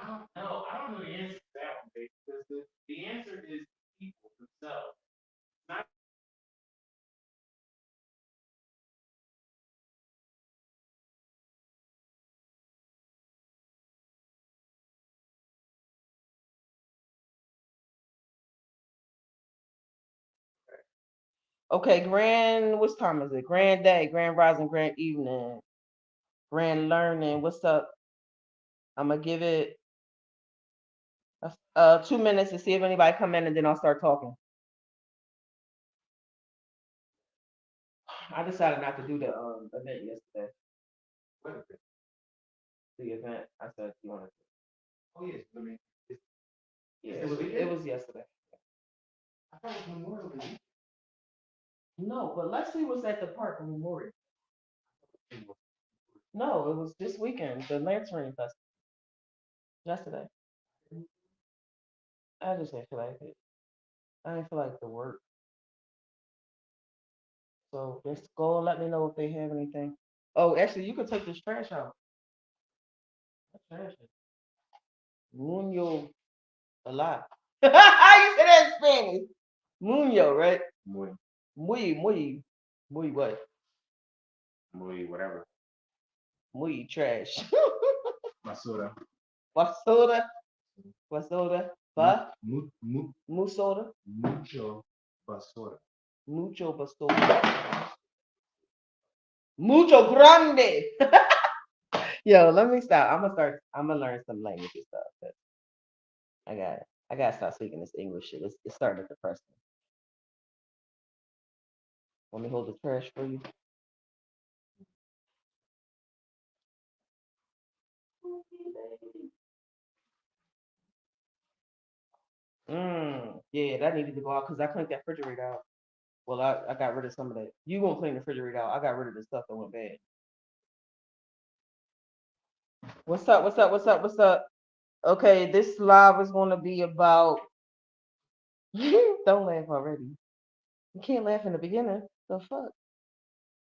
I don't know the answer to that one, babe, because the answer is people themselves. Not Okay, grand. What time is it? Grand day, grand rising, grand evening, grand learning. What's up? I'm gonna give it 2 minutes to see if anybody come in, and then I'll start talking. I decided not to do the event yesterday. what is it? The event. I said you wanted to. Oh yes, I mean, Yeah, is it a it weekend? was yesterday. I thought it was Memorial Day. No, but Leslie was at the park on Memorial. No, it was this weekend, the Lantern Festival. Yesterday. I just didn't feel like it. I didn't feel like the work. So just go and let me know if they have anything. Oh, actually, you could take this trash out. That trash is Muño a lot. How you say that in Spanish? Muño, right? Muy, Muy what? muy, whatever. Muy trash. Basura. Basura, basura, ba, Mu, mu, mu, musoda, mucho basura. mucho basura, mucho grande. Yo, let me stop. I'm gonna start. I'm gonna learn some language and stuff. 'Cause I got. I gotta start speaking this English shit. It's starting to depress me. Let me hold the trash for you. Yeah, that needed to go out because I cleaned that refrigerator out. Well, I got rid of some of that. You gonna clean the refrigerator out? I got rid of the stuff that went bad. What's up? What's up? What's up? What's up? Okay, this live is gonna be about. Don't laugh already. You can't laugh in the beginning. The fuck.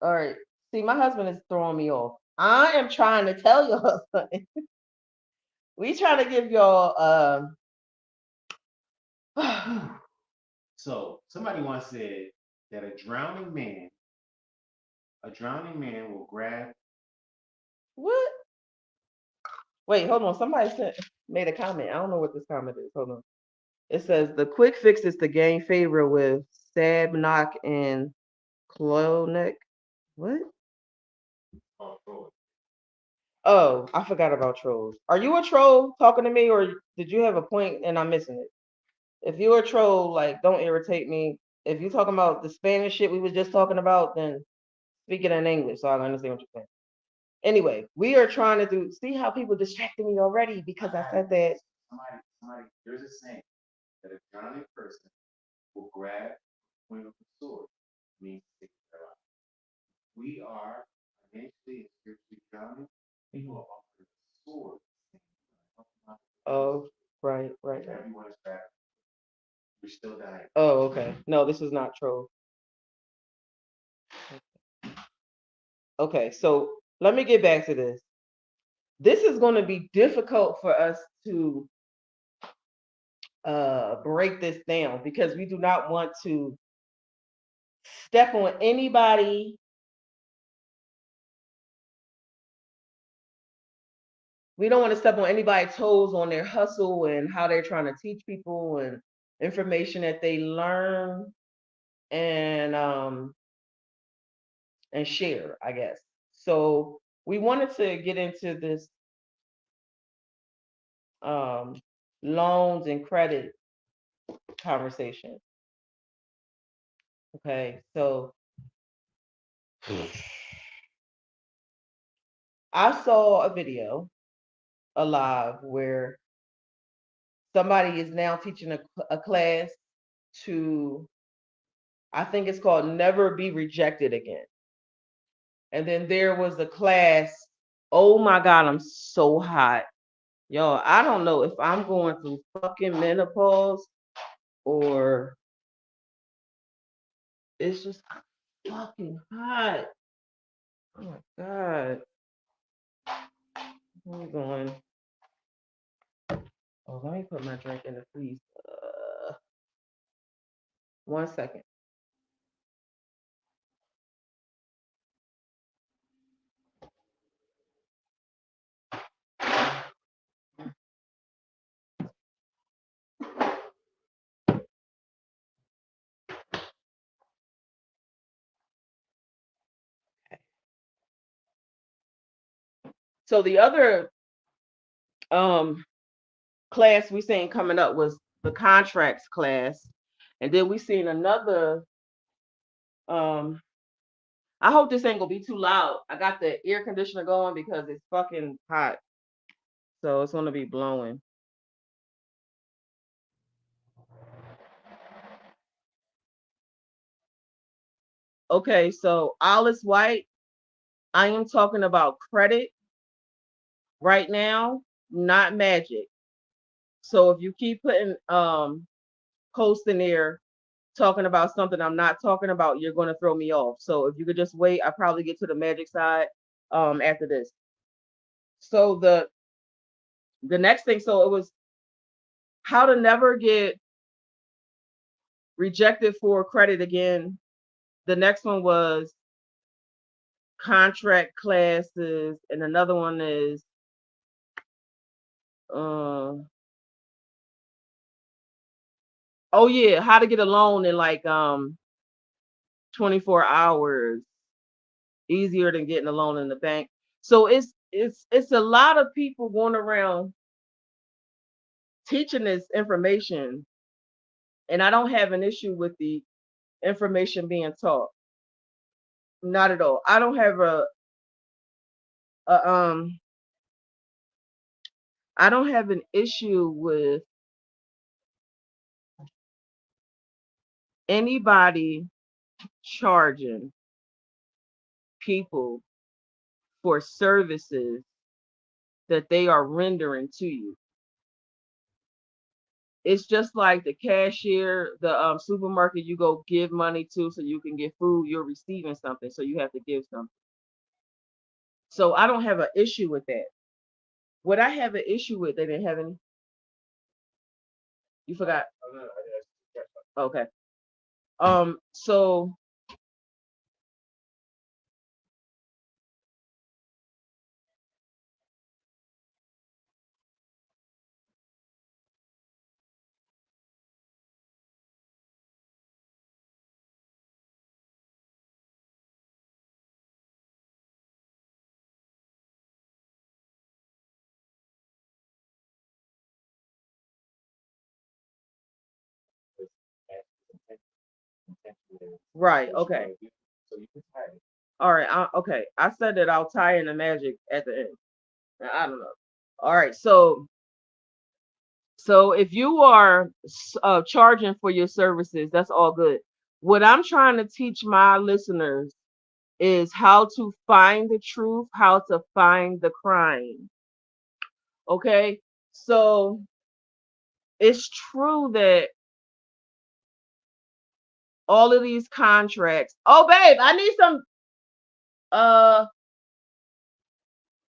All right. See, my husband is throwing me off. I am trying to tell y'all something. We trying to give y'all. So somebody once said that a drowning man will grab. What? Wait, hold on. Somebody made a comment. I don't know what this comment is. Hold on. It says the quick fix is to gain favor with Sabnock and Klonek. What? Oh, Oh, I forgot about trolls. Are you a troll talking to me, or did you have a point and I'm missing it? If you're a troll, like, don't irritate me. If you're talking about the Spanish shit we was just talking about, then speak it in English so I can understand what you're saying. Anyway, we are trying to do. See how people distracted me already because I said that. there's a saying that a drowning person will grab the point of the sword, means to save their life. We are financially and spiritually drowning. People are offering the sword. Oh, right, right, If right. everyone is trapped, we're still dying. Oh, okay. No, this is not troll. Okay, so let me get back to this. This is going to be difficult for us to break this down because we do not want to step on anybody. We don't want to step on anybody's toes on their hustle and how they're trying to teach people and information that they learn and um and share, I guess. So we wanted to get into this um loans and credit conversation. Okay, so I saw a video alive where somebody is now teaching a class to, I think it's called Never Be Rejected Again. And then there was a class, oh my God, I'm so hot. Yo, I don't know if I'm going through fucking menopause or it's just fucking hot. Oh my God. Hold on. Oh, let me put my drink in the freezer. 1 second. So the other class we seen coming up was the contracts class, and then we seen another. I hope this ain't gonna be too loud. I got the air conditioner going because it's fucking hot, so it's gonna be blowing. Okay, so Alice White, I am talking about credit right now, not magic. So if you keep putting posts in there talking about something I'm not talking about, you're gonna throw me off. So if you could just wait, I'll probably get to the magic side after this. So the next thing, so it was how to never get rejected for credit again. The next one was contract classes, and another one is uh, oh yeah, how to get a loan in like 24 hours, easier than getting a loan in the bank. So it's a lot of people going around teaching this information, and I don't have an issue with the information being taught. Not at all. I don't have a I don't have an issue with anybody charging people for services that they are rendering to you. It's just like the cashier, the supermarket you go give money to so you can get food, you're receiving something, so you have to give something. So I don't have an issue with that. What I have an issue with, they didn't have any. You forgot? Okay. So right, okay. All right, okay. I said that I'll tie in the magic at the end. I don't know. All right, so if you are charging for your services, that's all good. What I'm trying to teach my listeners is how to find the truth, how to find the crime. Okay, so it's true that all of these contracts. Oh, babe, I need some uh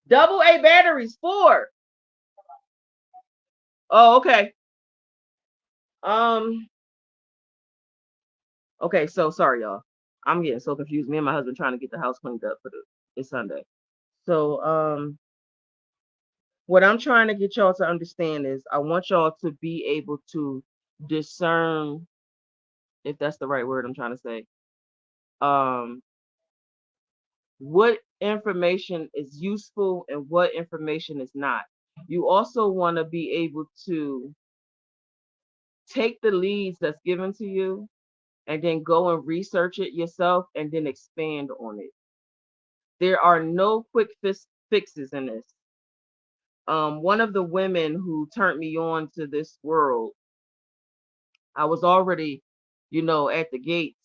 double A batteries. 4. Oh, okay. Um. Okay, so sorry, y'all. I'm getting so confused. Me and my husband trying to get the house cleaned up for it's Sunday. So what I'm trying to get y'all to understand is I want y'all to be able to discern, if that's the right word I'm trying to say, um, what information is useful and what information is not. You also want to be able to take the leads that's given to you and then go and research it yourself and then expand on it. There are no quick fixes in this. One of the women who turned me on to this world, I was already, at the gates,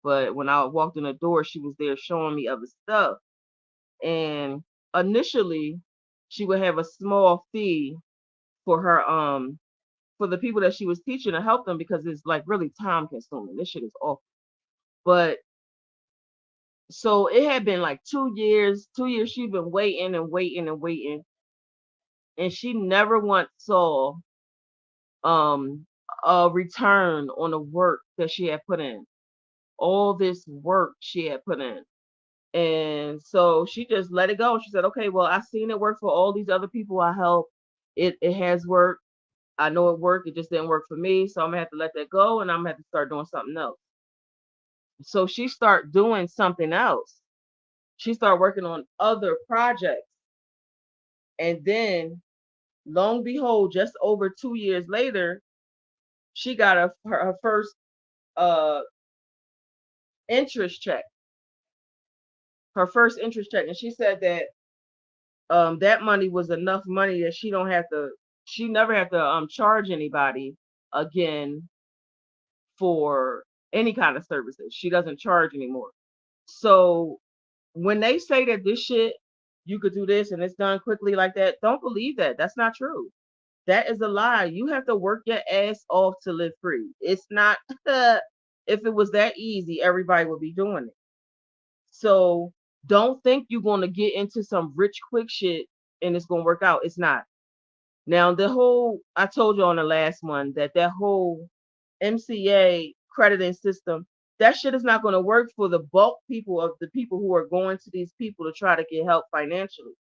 but when I walked in the door, she was there showing me other stuff. And initially, she would have a small fee for her for the people that she was teaching to help them because it's like really time consuming. This shit is awful. But so it had been like 2 years. 2 years she'd been waiting and waiting and waiting, and she never once saw um a return on the work that she had put in. All this work she had put in. And so she just let it go. She said, okay, well, I seen it work for all these other people I helped. It has worked. I know it worked. It just didn't work for me. So I'm gonna have to let that go and I'm gonna have to start doing something else. So she started doing something else. She started working on other projects. And then long behold, just over 2 years later, she got her first uh interest check. Her first interest check. And she said that that money was enough money that she never have to charge anybody again for any kind of services. She doesn't charge anymore. So when they say that this shit, you could do this and it's done quickly like that, don't believe that. That's not true. That is a lie. You have to work your ass off to live free. It's not if it was that easy, everybody would be doing it. So don't think you're going to get into some rich quick shit and it's going to work out. It's not. Now, I told you on the last one that whole MCA crediting system, that shit is not going to work for the bulk people of the people who are going to these people to try to get help financially.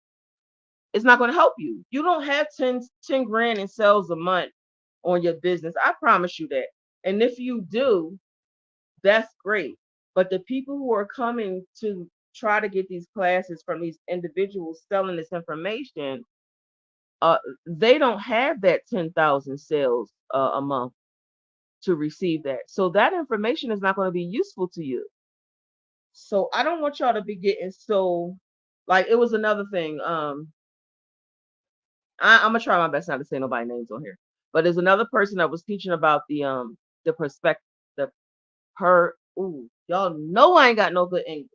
It's not going to help you. You don't have 10 grand in sales a month on your business. I promise you that. And if you do, that's great. But the people who are coming to try to get these classes from these individuals selling this information, uh, they don't have that 10,000 sales a month to receive that. So that information is not going to be useful to you. So I don't want y'all to be getting so like it was another thing. I'm gonna try my best not to say nobody names on here, but there's another person that was teaching about the perspective the per ooh y'all know I ain't got no good English.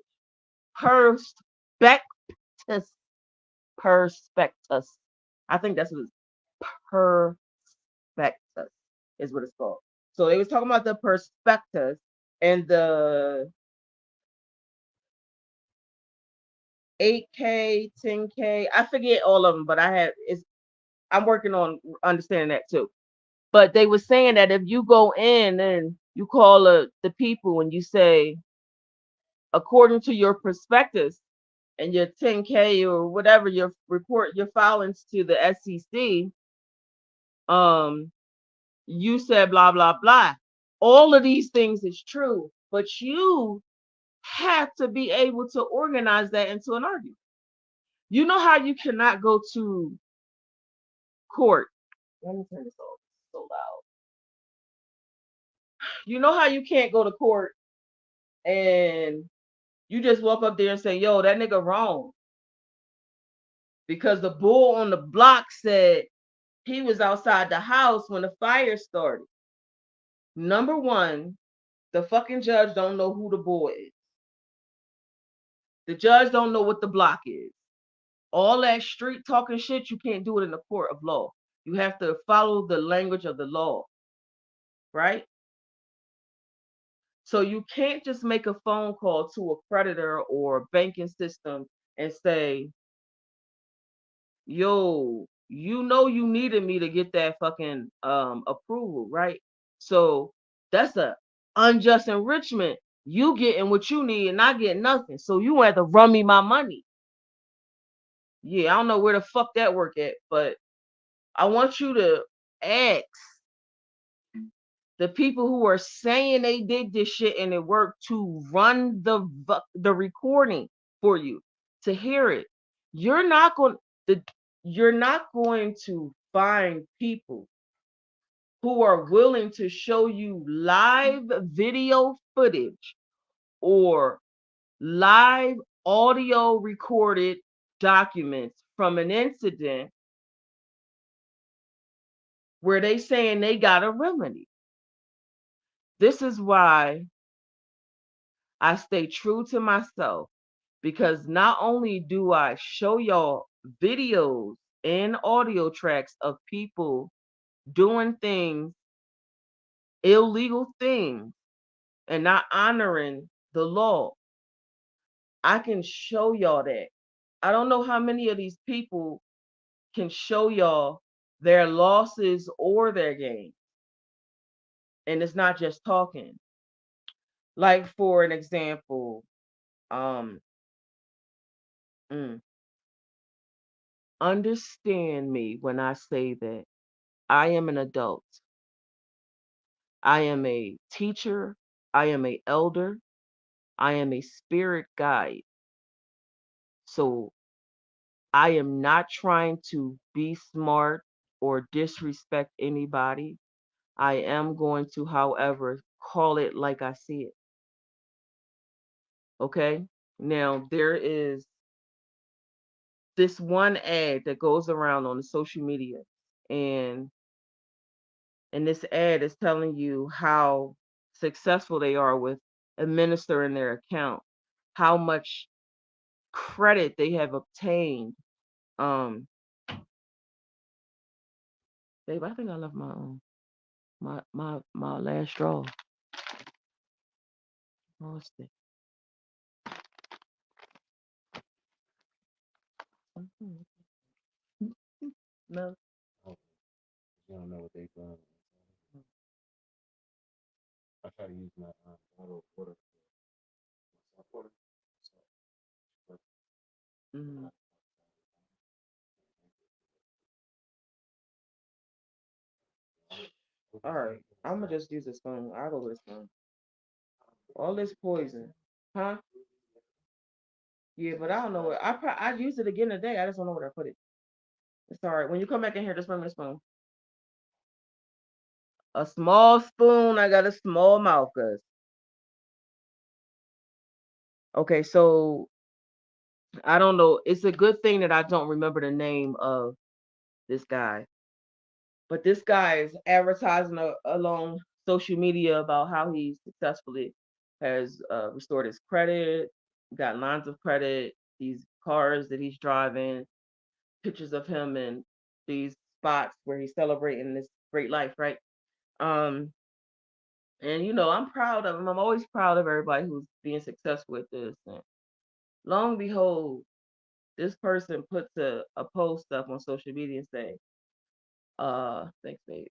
Perspectus perspectus. I think that's what it's perspectus is what it's called. So they was talking about the perspectus and the 8K, 10K. I forget all of them, but I'm working on understanding that too. But they were saying that if you go in and you call the people and you say, according to your prospectus and your 10K or whatever your report, your filings to the SEC, um, you said blah blah blah. All of these things is true, but you have to be able to organize that into an argument. You know how you cannot go to court. Let me turn this off. It's so loud. You know how you can't go to court and you just walk up there and say, yo, that nigga wrong. Because the bull on the block said he was outside the house when the fire started. Number one, the fucking judge don't know who the bull is. The judge don't know what the block is. All that street talking shit, you can't do it in the court of law. You have to follow the language of the law, right? So you can't just make a phone call to a creditor or a banking system and say, yo, you know you needed me to get that fucking approval, right? So that's a unjust enrichment. You getting what you need and I get nothing. So you have to run me my money. Yeah, I don't know where the fuck that work at, but I want you to ask the people who are saying they did this shit and it worked to run the recording for you to hear it. You're not going the you're not going to find people who are willing to show you live video footage or live audio recorded documents from an incident where they saying they got a remedy. This is why I stay true to myself because not only do I show y'all videos and audio tracks of people doing things, illegal things, and not honoring the law, I can show y'all that. I don't know how many of these people can show y'all their losses or their gains. And it's not just talking. Like for an example, um, mm, understand me when I say that I am an adult. I am a teacher. I am a elder. I am a spirit guide. So I am not trying to be smart or disrespect anybody. I am going to, however, call it like I see it. Okay. Now there is this one ad that goes around on the social media, and this ad is telling you how successful they are with administering their account, how much credit they have obtained. Um, babe, I think I left my last straw. Lost it. Mhm. No. Oh, you don't know what they done. I try to use my auto order for order. So, Mhm. All right, I'm gonna just use a spoon. I'll go with a spoon. All this poison, huh? Yeah, but I don't know where. I use it again today. I just don't know where I put it. It's all right. When you come back in here, just bring me a spoon. A small spoon. I got a small mouth, cuz. Okay, so I don't know. It's a good thing that I don't remember the name of this guy. But this guy is advertising along social media about how he successfully has restored his credit, got lines of credit, these cars that he's driving, pictures of him in these spots where he's celebrating this great life, right? Um, and I'm proud of him. I'm always proud of everybody who's being successful with this. And long and behold, this person puts a post up on social media and say, thanks, babe.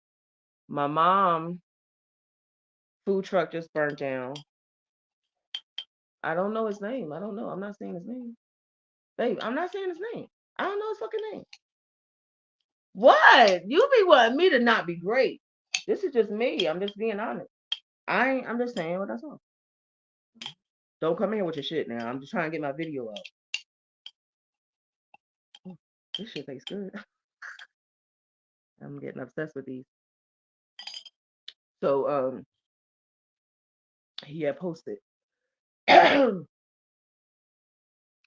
My mom food truck just burnt down. I don't know his name. I don't know. I'm not saying his name. Babe, I'm not saying his name. I don't know his fucking name. What? You be wanting me to not be great. This is just me. I'm just being honest. I'm just saying what I saw. Don't come in here with your shit now. I'm just trying to get my video out. This shit tastes good. I'm getting obsessed with these. So he had posted.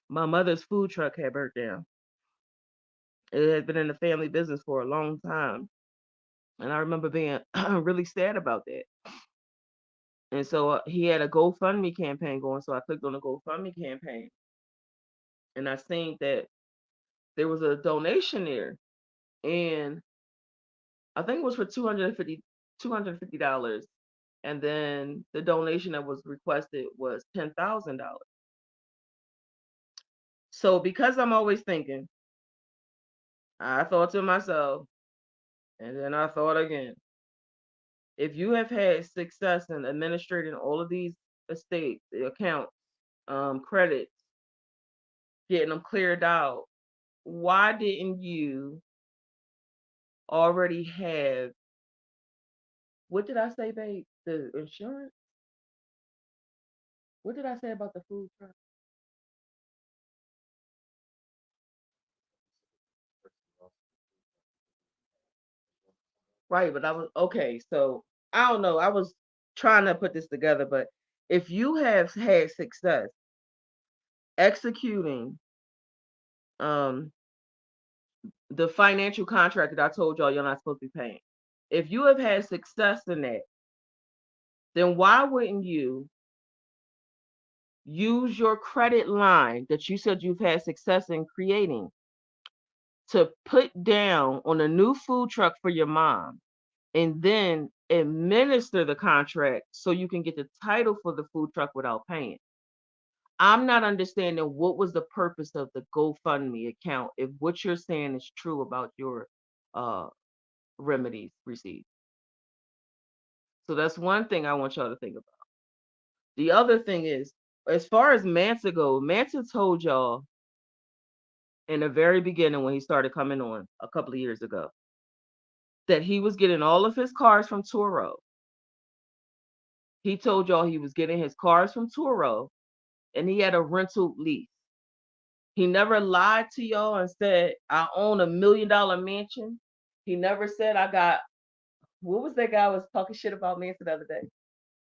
My mother's food truck had burnt down. It had been in the family business for a long time. And I remember being really sad about that. And so he had a GoFundMe campaign going. So I clicked on the GoFundMe campaign and I seen that there was a donation there. And I think it was for $250. And then the donation that was requested was $10,000. So because I'm always thinking, I thought to myself, and then I thought again, if you have had success in administrating all of these estates, accounts, credits, getting them cleared out, why didn't you already have, what did I say, babe? The insurance? What did I say about the food truck? Right, but I was okay. So I don't know. I was trying to put this together, but if you have had success executing um the financial contract that I told y'all you're not supposed to be paying, if you have had success in that, then why wouldn't you use your credit line that you said you've had success in creating to put down on a new food truck for your mom and then administer the contract so you can get the title for the food truck without paying? I'm not understanding what was the purpose of the GoFundMe account if what you're saying is true about your uh remedies received. So that's one thing I want y'all to think about. The other thing is, as far as Mansa goes, Mansa told y'all in the very beginning when he started coming on a couple of years ago that he was getting all of his cars from Turo. He told y'all he was getting his cars from Turo and he had a rental lease. He never lied to y'all and said, I own $1 million mansion. He never said, I got, what was that guy was talking shit about Manson the other day?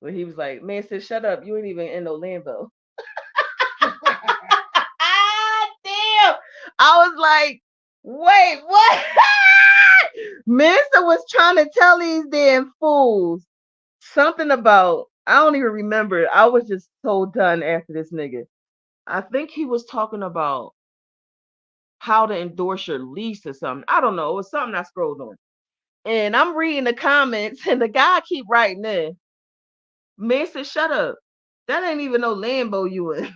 When he was like, Manson, shut up. You ain't even in no Lambo. Damn. I was like, wait, what? Manson was trying to tell these damn fools something about, I don't even remember. I was just so done after this nigga. I think he was talking about how to endorse your lease or something. I don't know. It was something I scrolled on. And I'm reading the comments and the guy keep writing in. Mason, shut up. That ain't even no Lambo you in.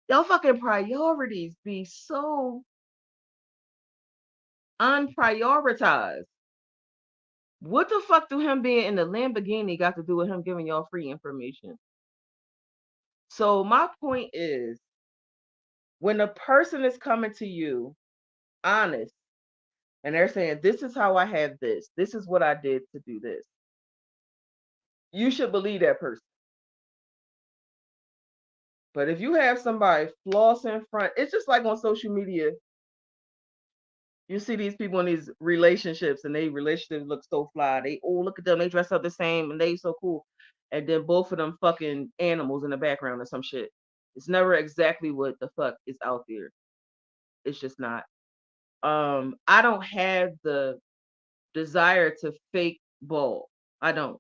Y'all fucking priorities be so unprioritized. What the fuck do him being in the Lamborghini got to do with him giving y'all free information? So my point is, when a person is coming to you honest and they're saying, this is how I have this is what I did to do this, you should believe that person. But if you have somebody floss in front, it's just like on social media. You see these people in these relationships and they relationships look so fly. They, oh, look at them, they dress up the same and they so cool. And then both of them fucking animals in the background or some shit. It's never exactly what the fuck is out there. It's just not. I don't have the desire to fake ball. I don't.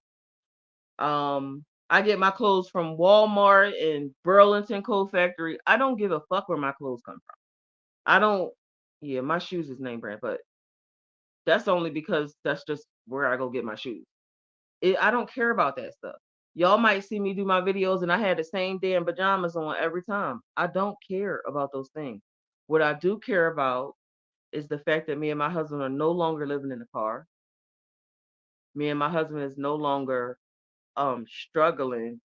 I get my clothes from Walmart and Burlington Coat Factory. I don't give a fuck where my clothes come from. I don't. Yeah, my shoes is name brand, but that's only because that's just where I go get my shoes. I don't care about that stuff. Y'all might see me do my videos and I had the same damn pajamas on every time. I don't care about those things. What I do care about is the fact that me and my husband are no longer living in the car. Me and my husband is no longer struggling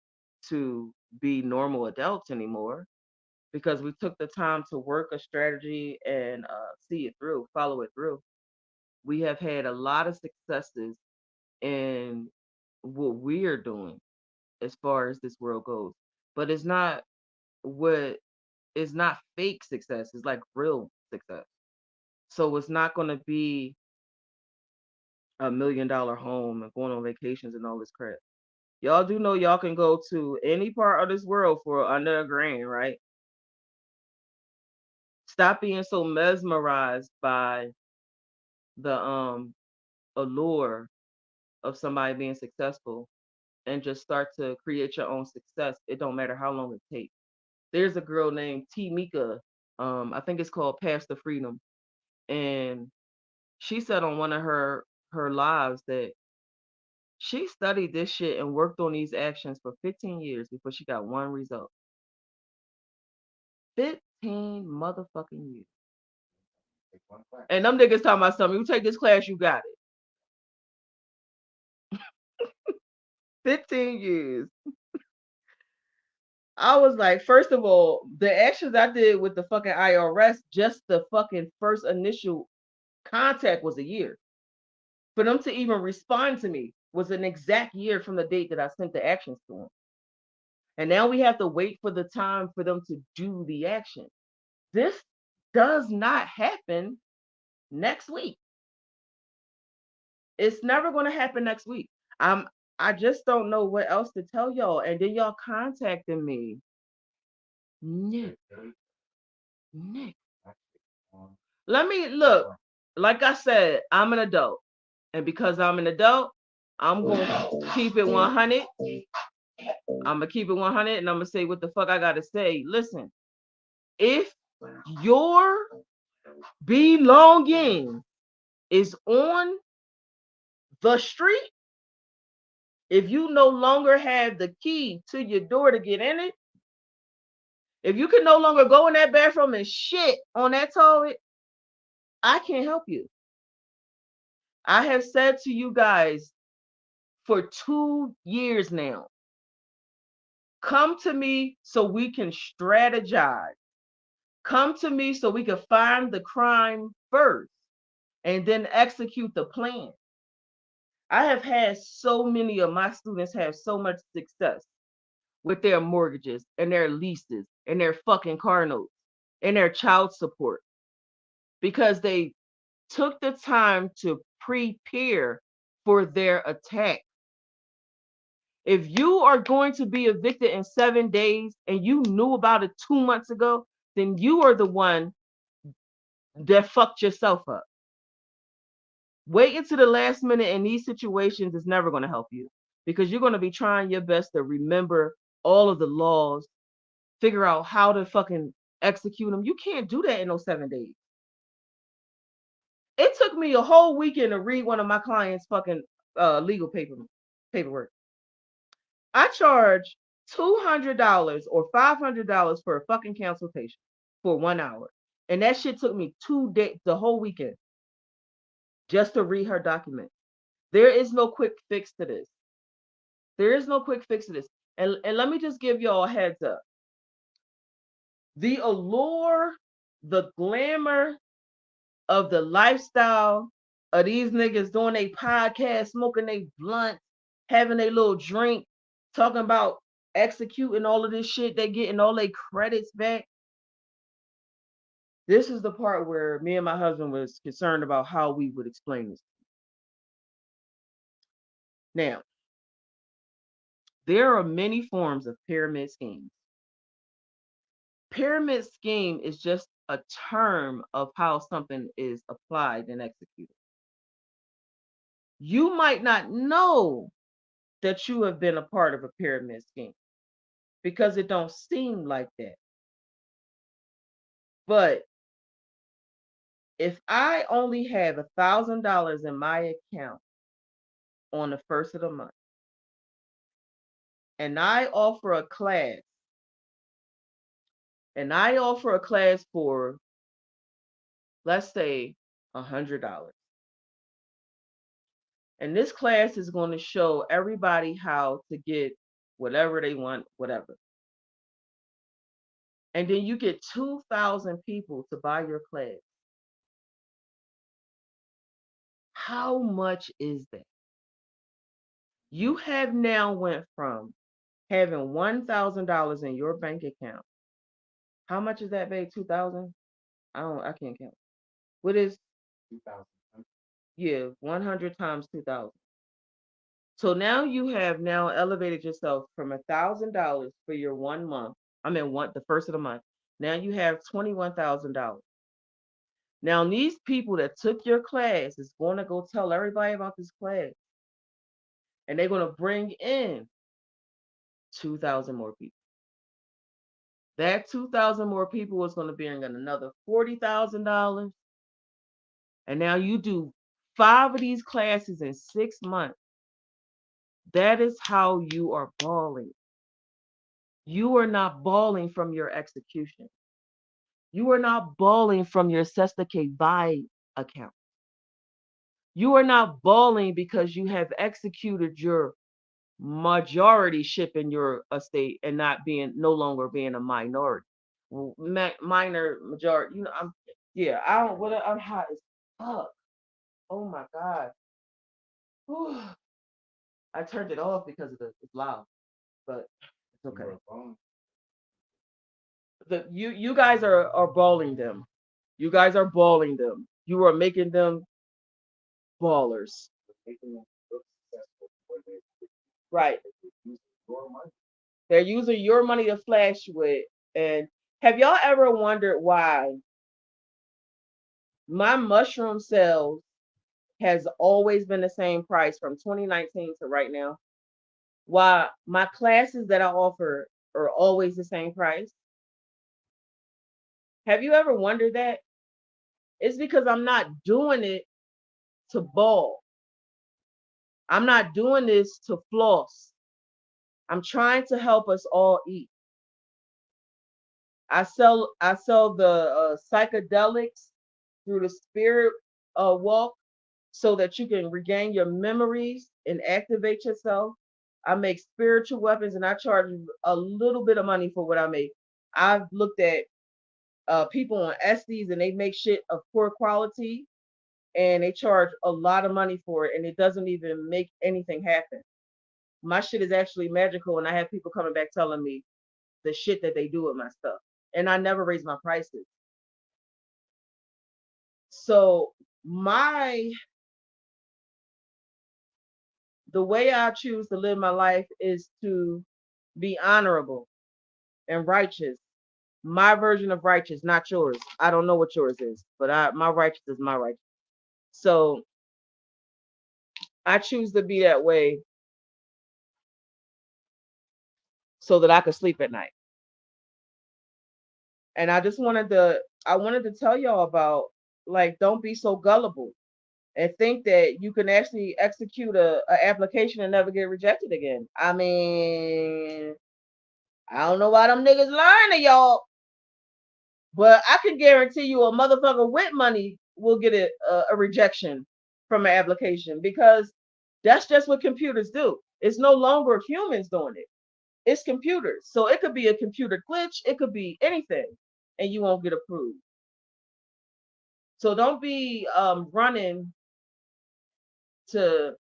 to be normal adults anymore because we took the time to work a strategy and see it through, follow it through. We have had a lot of successes in what we're doing as far as this world goes, but what it's not fake success. It's like real success. So it's not going to be $1 million home and going on vacations and all this crap. Y'all do know y'all can go to any part of this world for under $1,000, right? Stop being so mesmerized by the allure of somebody being successful and just start to create your own success. It don't matter how long it takes. There's a girl named T Mika. I think it's called Past the Freedom. And she said on one of her lives that she studied this shit and worked on these actions for 15 years before she got one result. 15 motherfucking years. And them niggas talking about something. You take this class, you got it. 15 years. I was like, first of all, the actions I did with the fucking IRS, just the fucking first initial contact was a year. For them to even respond to me was an exact year from the date that I sent the actions to them. And now we have to wait for the time for them to do the action. This does not happen next week. It's never going to happen next week. I just don't know what else to tell y'all. And then y'all contacting me. Nick. Let me look. Like I said, I'm an adult. And because I'm an adult, I'm going to keep it 100. I'm going to keep it 100 and I'm going to say what the fuck I got to say. Listen, if your belonging is on the street, if you no longer have the key to your door to get in it, if you can no longer go in that bathroom and shit on that toilet, I can't help you. I have said to you guys for 2 years now, come to me so we can strategize. Come to me so we can find the crime first and then execute the plan. I have had so many of my students have so much success with their mortgages and their leases and their fucking car notes and their child support because they took the time to prepare for their attack. If you are going to be evicted in 7 days and you knew about it 2 months ago, then you are the one that fucked yourself up. Waiting to the last minute in these situations is never going to help you because you're going to be trying your best to remember all of the laws, figure out how to fucking execute them. You can't do that in those 7 days. It took me a whole weekend to read one of my clients' fucking legal paperwork. I charge $200 or $500 for a fucking consultation for 1 hour, and that shit took me 2 days, the whole weekend, just to read her document. There is no quick fix to this. There is no quick fix to this. And let me just give y'all a heads up. The allure, the glamour of the lifestyle of these niggas doing a podcast, smoking they blunt, having a little drink, talking about executing all of this shit, they getting all their credits back. This is the part where me and my husband was concerned about how we would explain this. Now, there are many forms of pyramid schemes. Pyramid scheme is just a term of how something is applied and executed. You might not know that you have been a part of a pyramid scheme because it don't seem like that. But if I only have $1,000 in my account on the first of the month, and I offer a class, for, let's say, $100. And this class is going to show everybody how to get whatever they want, whatever. And then you get 2,000 people to buy your class. How much is that? You have now went from having $1,000 in your bank account. How much is that, babe? 2,000? I can't count. What is 2,000. yeah, 100 times 2,000. So now you have now elevated yourself from $1,000 for your 1 month. I mean, the first of the month. Now you have $21,000. Now these people that took your class is going to go tell everybody about this class, and they're going to bring in 2,000 more people. That 2,000 more people is going to bring in another $40,000. And now you do 5 of these classes in 6 months. That is how you are balling. You are not balling from your execution. You are not balling from your Cesta K buy account. You are not balling because you have executed your majority ship in your estate and no longer being a minority. Minor majority, I'm hot as fuck. Oh my God. Whew. I turned it off because it's loud, but it's okay. You guys are balling them. You guys are balling them. You are making them ballers. Right. They're using your money to flash with. And have y'all ever wondered why my mushroom sales has always been the same price from 2019 to right now? Why my classes that I offer are always the same price? Have you ever wondered that? It's because I'm not doing it to ball. I'm not doing this to floss. I'm trying to help us all eat. I sell the psychedelics through the spirit walk. so that you can regain your memories and activate yourself. I make spiritual weapons and I charge a little bit of money for what I make. I've looked at people on Estes and they make shit of poor quality and they charge a lot of money for it and it doesn't even make anything happen. My shit is actually magical and I have people coming back telling me the shit that they do with my stuff. And I never raise my prices. So my the way I choose to live my life is to be honorable and righteous. My version of righteous, not yours. I don't know what yours is, but my righteous is my righteous. So I choose to be that way so that I could sleep at night. And I wanted to tell y'all about, like, don't be so gullible and think that you can actually execute a application and never get rejected again. I mean, I don't know why them niggas lying to y'all, but I can guarantee you a motherfucker with money will get a rejection from an application because that's just what computers do. It's no longer humans doing it. It's computers. So it could be a computer glitch, it could be anything, and you won't get approved. So don't be running to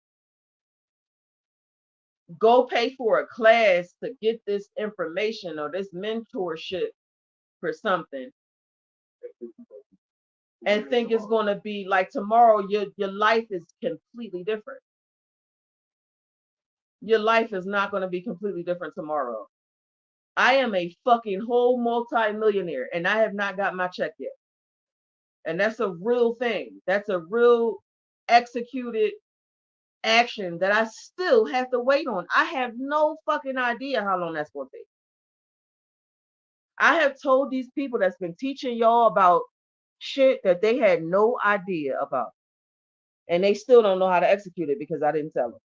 go pay for a class to get this information or this mentorship for something and think it's going to be like tomorrow. Your life is completely different. Your life is not going to be completely different tomorrow. I am a fucking whole multi-millionaire and I have not got my check yet. And that's a real thing. That's a real executed action that I still have to wait on. I have no fucking idea how long that's going to take. I have told these people that's been teaching y'all about shit that they had no idea about. And they still don't know how to execute it because I didn't tell them.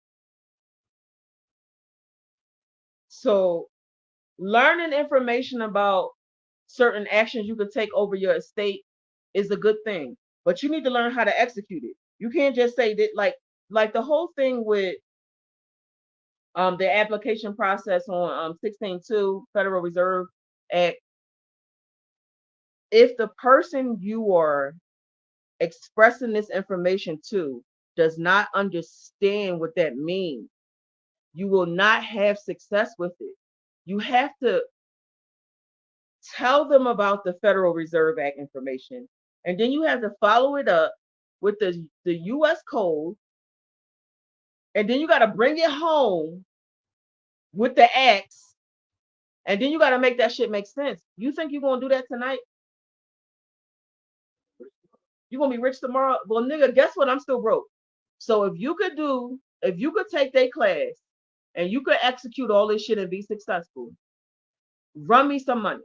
So learning information about certain actions you could take over your estate is a good thing, but you need to learn how to execute it. You can't just say that like the whole thing with the application process on 16.2 Federal Reserve Act. If the person you are expressing this information to does not understand what that means, you will not have success with it. You have to tell them about the Federal Reserve Act information, and then you have to follow it up with the US code, and then you got to bring it home with the acts, and then you got to make that shit make sense. You think you're going to do that tonight? You're going to be rich tomorrow? Well, nigga, guess what? I'm still broke. So if you could take their class and you could execute all this shit and be successful, run me some money.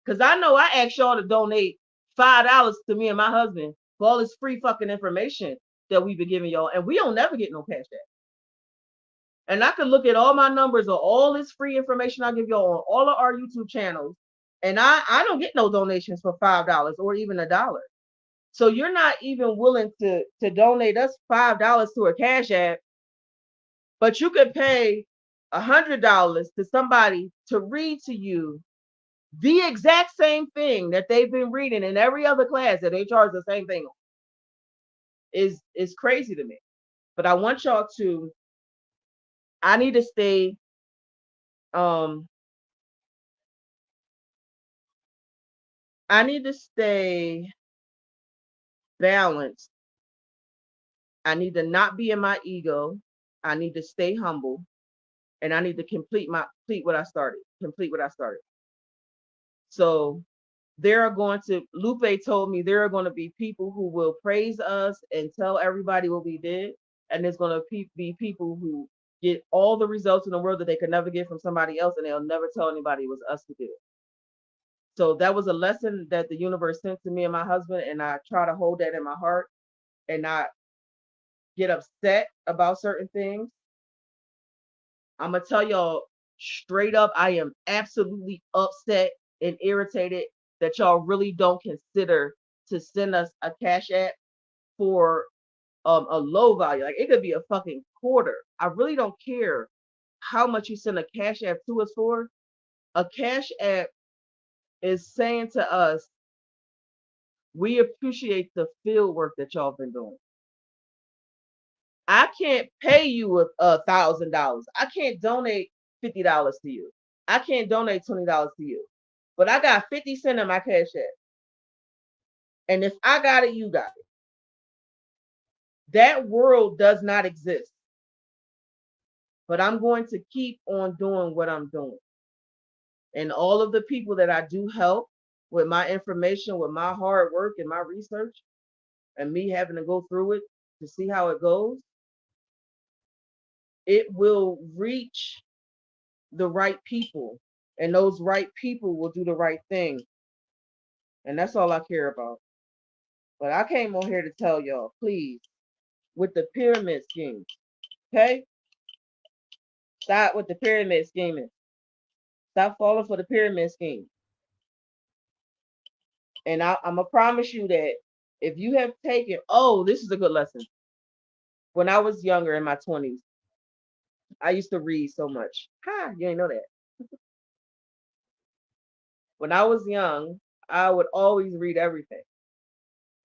Because I know I asked y'all to donate $5 to me and my husband for all this free fucking information that we've been giving y'all, and we don't never get no cash back. And I could look at all my numbers of all this free information I give y'all on all of our YouTube channels, and I don't get no donations for $5 or even $1. So you're not even willing to donate us $5 to a cash app, but you could pay $100 to somebody to read to you the exact same thing that they've been reading in every other class that they charge the same thing on. Is crazy to me. But I want y'all to, I need to stay um I need to stay balanced. I need to not be in my ego. I need to stay humble and I need to complete what I started. Complete what I started. So Lupe told me there are going to be people who will praise us and tell everybody what we did. And there's going to be people who get all the results in the world that they could never get from somebody else. And they'll never tell anybody it was us who did it. So that was a lesson that the universe sent to me and my husband. And I try to hold that in my heart and not get upset about certain things. I'm going to tell y'all straight up, I am absolutely upset and irritated that y'all really don't consider to send us a cash app for a low value. Like it could be a fucking quarter. I really don't care how much you send a cash app to us for. A cash app is saying to us, we appreciate the field work that y'all been doing. I can't pay you $1,000. I can't donate $50 to you. I can't donate $20 to you. But I got 50 cents in my cash app. And if I got it, you got it. That world does not exist. But I'm going to keep on doing what I'm doing. And all of the people that I do help with my information, with my hard work and my research, and me having to go through it to see how it goes, it will reach the right people. And those right people will do the right thing. And that's all I care about. But I came on here to tell y'all, please, with the pyramid scheme, okay? Stop with the pyramid scheming. Stop falling for the pyramid scheme. And I'm going to promise you that if you have taken, oh, this is a good lesson. When I was younger in my 20s, I used to read so much. Ha, you ain't know that. When I was young, I would always read everything.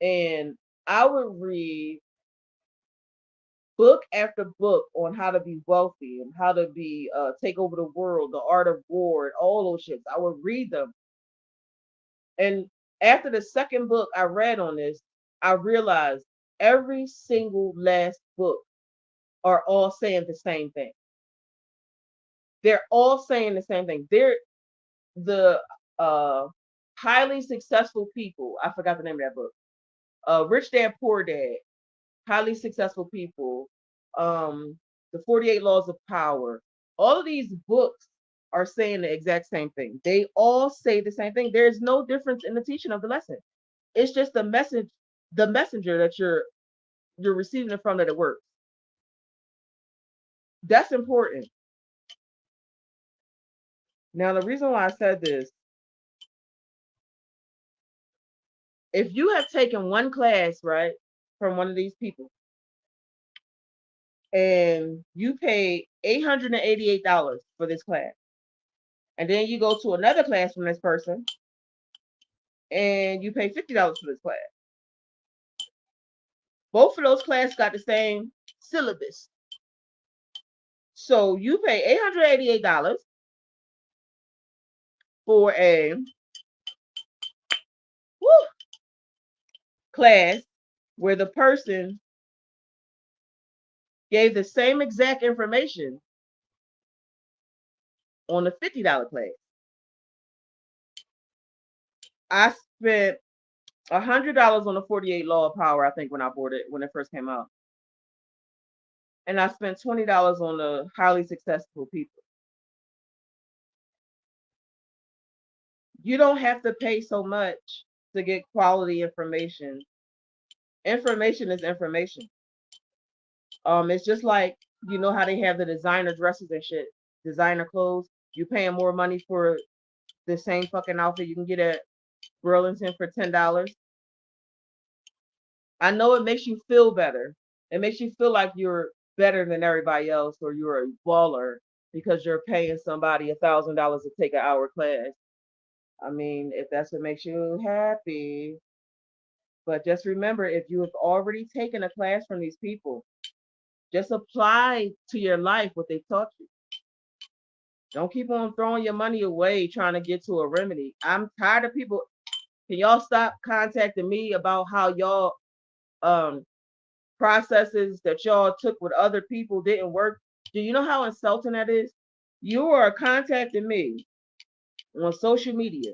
And I would read book after book on how to be wealthy and how to be take over the world, the art of war, and all those shits. I would read them. And after the second book I read on this, I realized every single last book are all saying the same thing. They're all saying the same thing. They're the highly successful people. I forgot the name of that book. Rich Dad Poor Dad. Highly successful people. The 48 Laws of Power. All of these books are saying the exact same thing. They all say the same thing. There's no difference in the teaching of the lesson. It's just the message, the messenger that you're receiving it from that it works. That's important. Now, the reason why I said this, if you have taken one class, right, from one of these people, and you pay $888 for this class, and then you go to another class from this person, and you pay $50 for this class. Both of those classes got the same syllabus. So you pay $888 for a class where the person gave the same exact information on the $50 class. I spent $100 on the 48 Law of Power, I think, when I bought it, when it first came out. And I spent $20 on the highly successful people. You don't have to pay so much to get quality information. Information is information. It's just like, you know how they have the designer dresses and shit, designer clothes. You paying more money for the same fucking outfit you can get at Burlington for $10. I know it makes you feel better. It makes you feel like you're better than everybody else, or you're a baller because you're paying somebody $1,000 to take an hour class. I mean, if that's what makes you happy. But just remember, if you have already taken a class from these people, just apply to your life what they taught you. Don't keep on throwing your money away trying to get to a remedy. I'm tired of people. Can y'all stop contacting me about how y'all processes that y'all took with other people didn't work? Do you know how insulting that is? You are contacting me on social media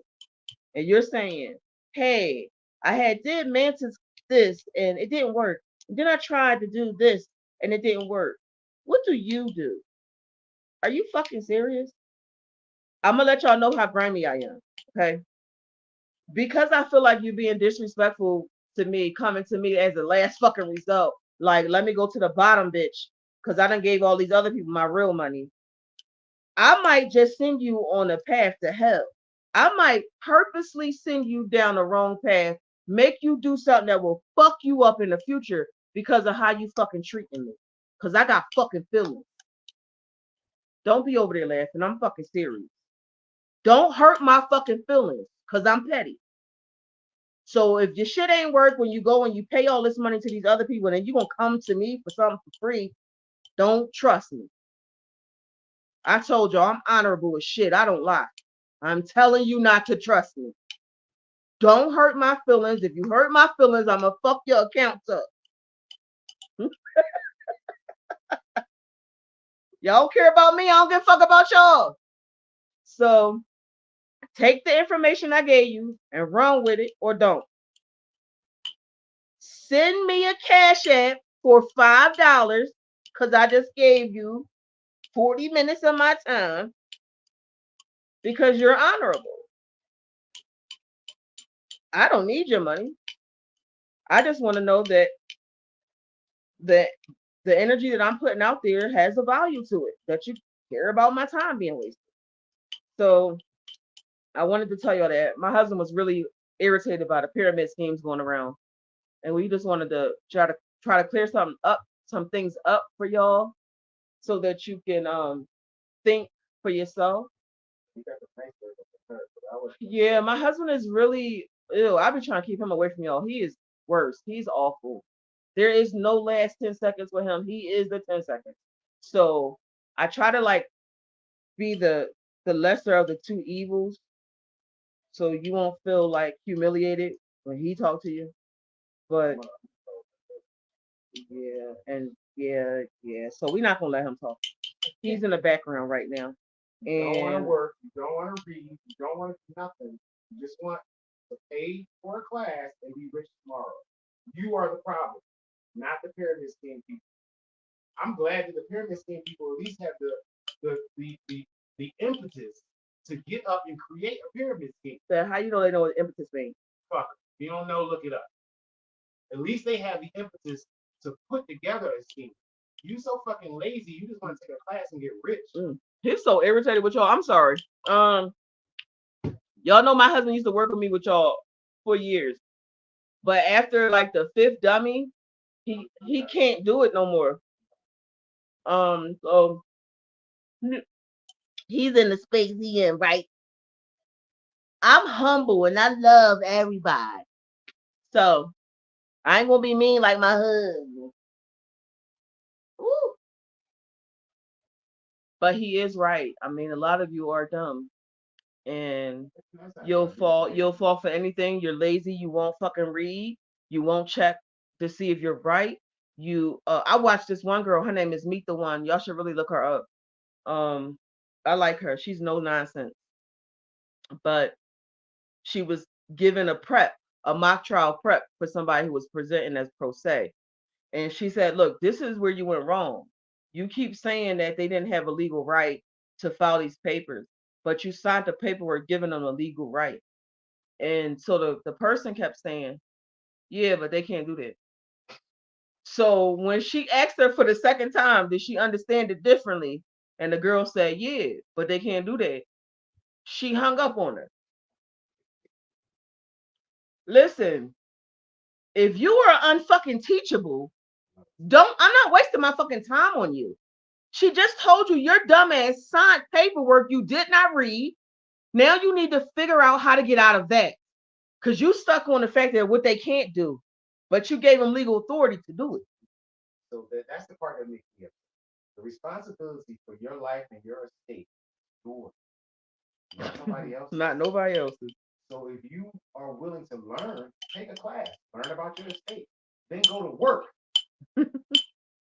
and you're saying, hey, I had did Mantis this and it didn't work. Then I tried to do this and it didn't work. What do you do? Are you fucking serious? I'm gonna let y'all know how grimy I am. Okay. Because I feel like you're being disrespectful to me, coming to me as the last fucking result. Like, let me go to the bottom, bitch, because I done gave all these other people my real money. I might just send you on a path to hell. I might purposely send you down the wrong path, make you do something that will fuck you up in the future because of how you fucking treating me. Cause I got fucking feelings. Don't be over there laughing. I'm fucking serious. Don't hurt my fucking feelings. Cause I'm petty. So if your shit ain't work when you go and you pay all this money to these other people, then you gonna come to me for something for free. Don't trust me. I told y'all I'm honorable as shit. I don't lie. I'm telling you not to trust me. Don't hurt my feelings. If you hurt my feelings, I'm gonna fuck your accounts up. Y'all care about me. I don't give a fuck about y'all. So take the information I gave you and run with it or don't. Send me a cash app for $5 because I just gave you 40 minutes of my time because you're honorable. I don't need your money. I just want to know that the the energy that I'm putting out there has a value to it, that you care about my time being wasted. So I wanted to tell y'all that my husband was really irritated by the pyramid schemes going around, and we just wanted to try to clear some things up for y'all, so that you can think for yourself. Yeah, my husband is really ill. I've been trying to keep him away from y'all. He is worse. He's awful. There is no last 10 seconds with him. He is the 10 seconds. So I try to like be the lesser of the two evils, so you won't feel like humiliated when he talk to you. But yeah, and yeah. So we're not gonna let him talk. He's in the background right now. You don't want to work. You don't want to read. You don't want to do nothing. You just want to pay for a class and be rich tomorrow. You are the problem, not the pyramid scheme people. I'm glad that the pyramid scheme people at least have the impetus to get up and create a pyramid scheme. So how you know they know what impetus means? Fuck it. If you don't know, look it up. At least they have the impetus to put together a scheme. You so fucking lazy, you just want to take a class and get rich. He's so irritated with y'all. I'm sorry. Y'all know my husband used to work with me with y'all for years. But after like the fifth dummy, he can't do it no more. So he's in the space he in, right? I'm humble and I love everybody. So I ain't gonna be mean like my husband. Ooh. But he is right. I mean, a lot of you are dumb. And you'll fall for anything. You're lazy, you won't fucking read, you won't check to see if you're right. I watched this one girl, her name is Meet the One. Y'all should really look her up. I like her. She's no nonsense. But she was given a mock trial prep for somebody who was presenting as pro se. And she said, look, this is where you went wrong. You keep saying that they didn't have a legal right to file these papers, but you signed the paperwork giving them a legal right. And so the person kept saying, yeah, but they can't do that. So when she asked her for the second time, did she understand it differently? And the girl said, yeah, but they can't do that. She hung up on her. Listen, if you are unfucking teachable, I'm not wasting my fucking time on you. She just told you your dumbass signed paperwork you did not read. Now you need to figure out how to get out of that. Because you stuck on the fact that what they can't do, but you gave them legal authority to do it. So that's the part that makes me upset. The responsibility for your life and your estate is yours, not nobody else's. Not nobody else's. So if you are willing to learn, take a class, learn about your estate, then go to work.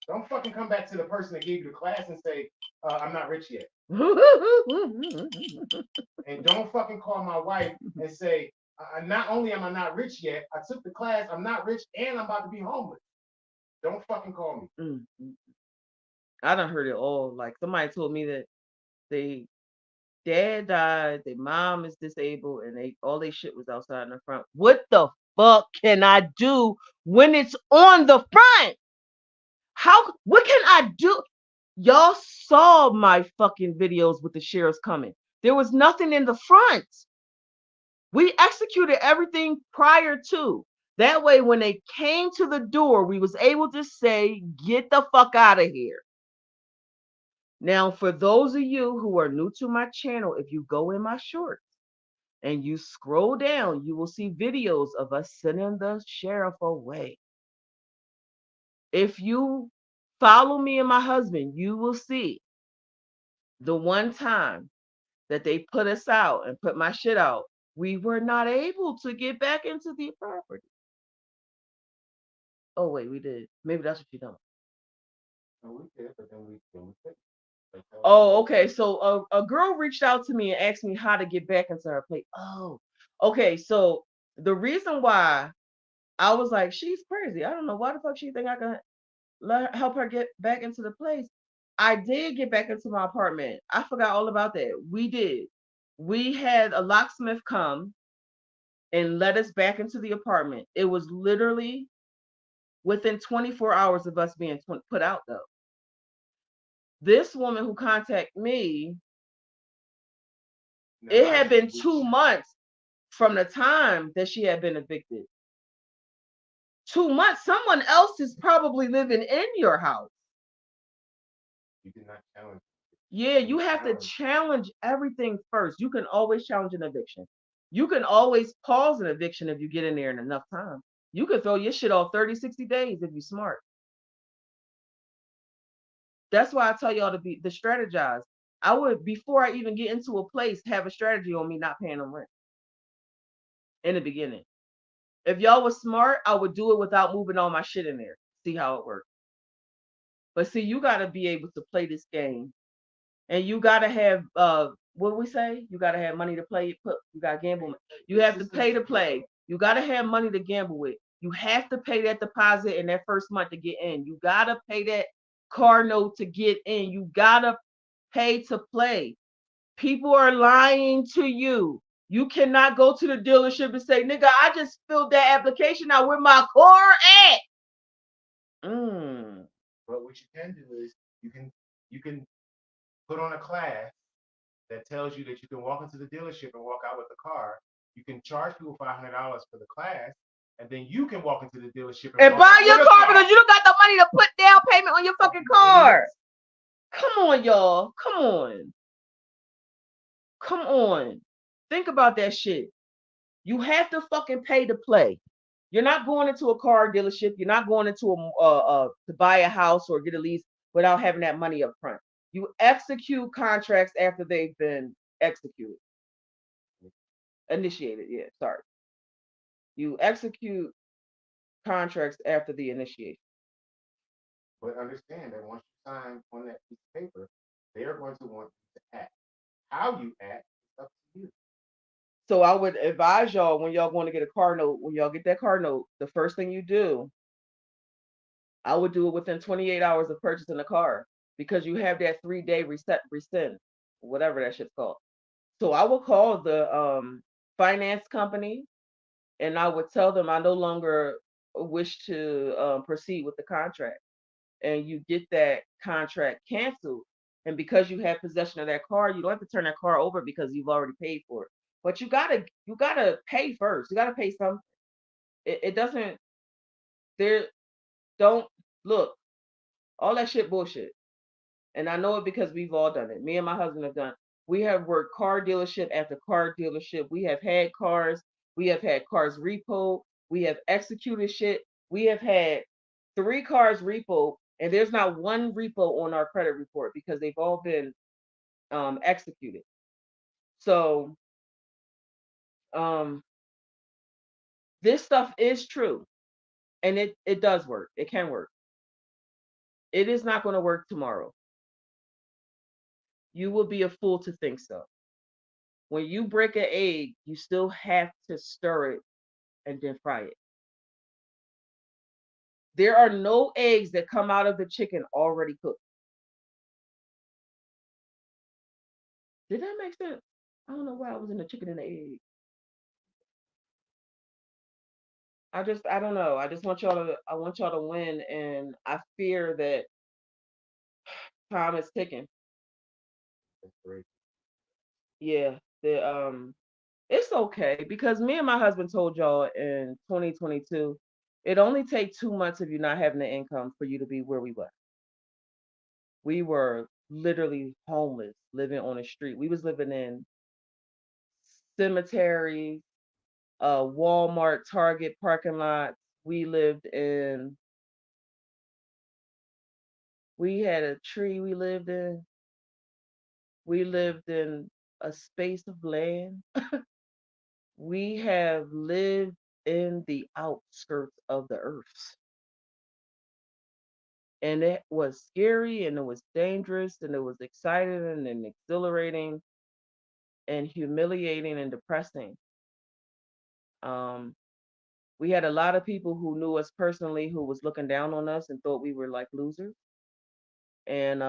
Don't fucking come back to the person that gave you the class and say, I'm not rich yet. And don't fucking call my wife and say, not only am I not rich yet, I took the class, I'm not rich, and I'm about to be homeless. Don't fucking call me. I done heard it all. Like somebody told me that they dad died, their mom is disabled, and all they shit was outside in the front. What the fuck can I do when it's on the front? What can I do? Y'all saw my fucking videos with the sheriffs coming. There was nothing in the front. We executed everything prior to. That way, when they came to the door, we was able to say, get the fuck out of here. Now, for those of you who are new to my channel, if you go in my shorts and you scroll down, you will see videos of us sending the sheriff away. If you follow me and my husband, you will see the one time that they put us out and put my shit out, we were not able to get back into the property. Oh, wait, we did. Maybe that's what you done. No, we did, but then we couldn't. Oh, okay. So a girl reached out to me and asked me how to get back into her place. Oh, okay. So the reason why I was like, she's crazy. I don't know why the fuck she think I can help her get back into the place. I did get back into my apartment. I forgot all about that. We did. We had a locksmith come and let us back into the apartment. It was literally within 24 hours of us being put out, though. This woman who contacted me, it had been 2 months from the time that she had been evicted. 2 months. Someone else is probably living in your house. You did not challenge. Yeah, you have to challenge everything first. You can always challenge an eviction. You can always pause an eviction if you get in there in enough time. You can throw your shit off 30, 60 days if you're smart. That's why I tell y'all to strategize. I would, before I even get into a place, have a strategy on me not paying them rent in the beginning. If y'all was smart, I would do it without moving all my shit in there. See how it works. But see, you got to be able to play this game, and you got to have what we say. You got to have money to play. You got to gamble. You have to pay to play. You got to have money to gamble with. You have to pay that deposit in that first month to get in. You got to pay that car note to get in. You got to pay to play. People are lying to you. You cannot go to the dealership and say, nigga, I just filled that application out where my car at. But what you can do is you can put on a class that tells you that you can walk into the dealership and walk out with the car. You can charge people $500 for the class, and then you can walk into the dealership and buy your car because you don't got the money to put down payment on your fucking car. Come on, y'all. Come on. Come on. Think about that shit. You have to fucking pay to play. You're not going into a car dealership. You're not going into to buy a house or get a lease without having that money up front. You execute contracts after they've been executed. Initiated, yeah, sorry. You execute contracts after the initiation. But understand that once you sign on that piece of paper, they're going to want you to act. How you act is up to you. So I would advise y'all, when y'all going to get a car note, when y'all get that car note, the first thing you do, I would do it within 28 hours of purchasing a car, because you have that 3-day rescind, whatever that shit's called. So I will call the finance company and I would tell them I no longer wish to proceed with the contract. And you get that contract canceled. And because you have possession of that car, you don't have to turn that car over because you've already paid for it. But you gotta pay first. You gotta pay something. It doesn't. There. Don't look. All that shit bullshit. And I know it because we've all done it. Me and my husband have done. We have worked car dealership after car dealership. We have had cars. We have had cars repo. We have executed shit. We have had 3 cars repo, and there's not one repo on our credit report because they've all been executed. So this stuff is true, and it does work. It can work. It is not going to work tomorrow. You will be a fool to think so. When you break an egg, you still have to stir it and then fry it. There are no eggs that come out of the chicken already cooked. Did that make sense? I don't know why I was in the chicken and the egg. I don't know. I want y'all to win, and I fear that time is ticking. That's great. Yeah. It's okay because me and my husband told y'all in 2022, it only takes 2 months of you not having an income for you to be where we were. We were literally homeless, living on the street. We was living in cemeteries, Walmart, Target parking lots. We lived in. We had a tree we lived in. We lived in a space of land. We have lived in the outskirts of the earth. And it was scary and it was dangerous and it was exciting and exhilarating and humiliating and depressing. Um, we had a lot of people who knew us personally who was looking down on us and thought we were like losers. And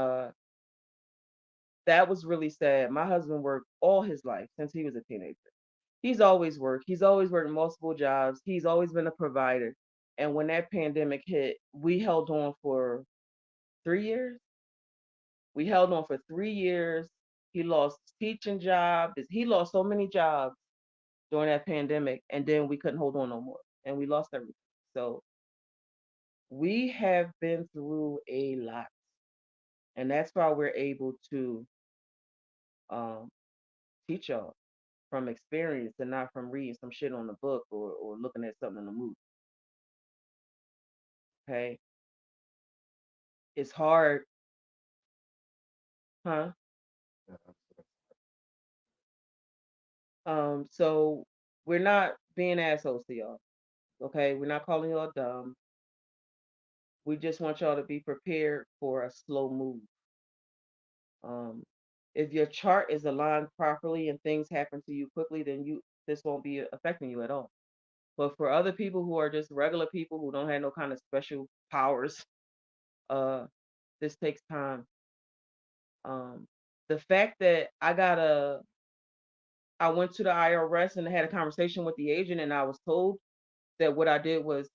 that was really sad. My husband worked all his life since he was a teenager. He's always worked. He's always worked multiple jobs. He's always been a provider. And when that pandemic hit, we held on for 3 years. We held on for 3 years. He lost his teaching job. He lost so many jobs during that pandemic, and then we couldn't hold on no more, and we lost everything. So we have been through a lot, and that's why we're able to um, teach y'all from experience and not from reading some shit on the book or looking at something in the movie. Okay, it's hard, huh? So we're not being assholes to y'all. Okay, we're not calling y'all dumb. We just want y'all to be prepared for a slow move. Um, if your chart is aligned properly and things happen to you quickly, then this won't be affecting you at all. But for other people who are just regular people who don't have no kind of special powers, uh, this takes time. Um, the fact that I went to the IRS and had a conversation with the agent, and I was told that what I did was,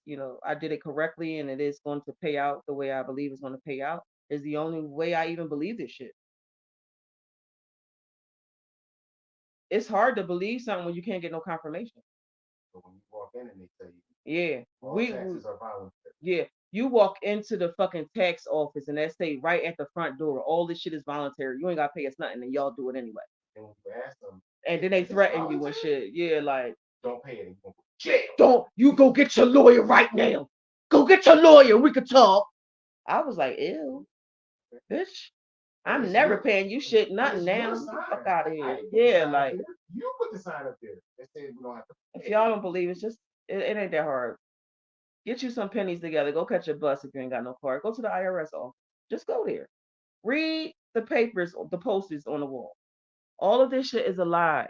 I did it correctly and it is going to pay out the way I believe it's going to pay out is the only way I even believe this shit. It's hard to believe something when you can't get no confirmation. So when you walk in and they tell you Yeah, all taxes are voluntary. yeah. You walk into the fucking tax office and they say right at the front door, all this shit is voluntary. You ain't gotta pay us nothing, and y'all do it anyway. And when you ask them, and then they threaten you and shit. Yeah, like don't pay it. Don't you go get your lawyer right now. Go get your lawyer. We could talk. I was like, ew, bitch. I'm never paying you shit, nothing now. Fuck out of here. Yeah, like you put the sign up there that says we don't have to. If y'all don't believe, it's just it ain't that hard. Get you some pennies together. Go catch a bus if you ain't got no car. Go to the IRS office. Just go there. Read the papers, the posters on the wall. All of this shit is a lie.